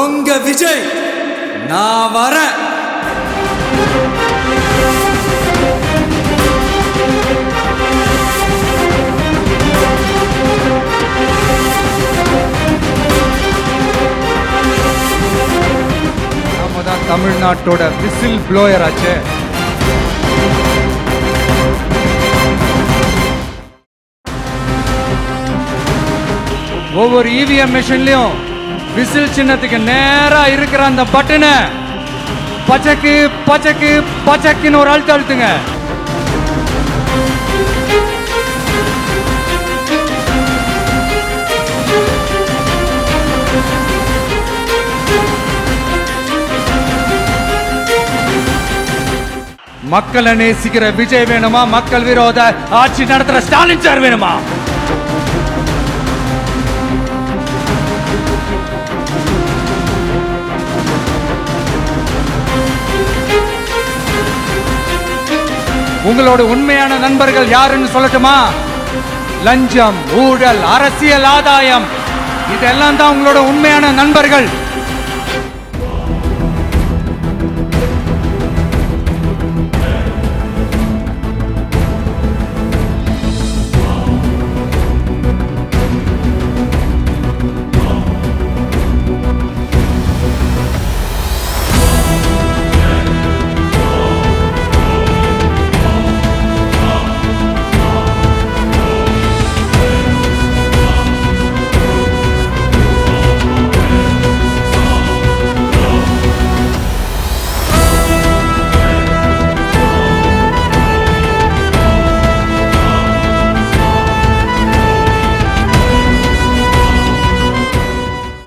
உங்க விஜய் நான் வரேன். நாம தான் தமிழ்நாட்டோட விசில் ப்ளோயர் ஆச்சு. ஒவ்வொரு இவிஎம் மிஷின்லயும் விசில் சின்னத்துக்கு நேரா இருக்கிற அந்த பட்டனை பச்சக்கு பச்சக்கு பச்சக்குன்னு ஒரு அழுத்த அழுத்துங்க. மக்களை நேசிக்கிற விஜய் வேணுமா, மக்கள் விரோத ஆட்சி நடத்துற ஸ்டாலின் சார் வேணுமா? உங்களோட உண்மையான நண்பர்கள் யாருன்னு சொல்லட்டுமா? லஞ்சம், ஊழல், அரசியல் ஆதாயம், இதெல்லாம் தான் உங்களோட உண்மையான நண்பர்கள்.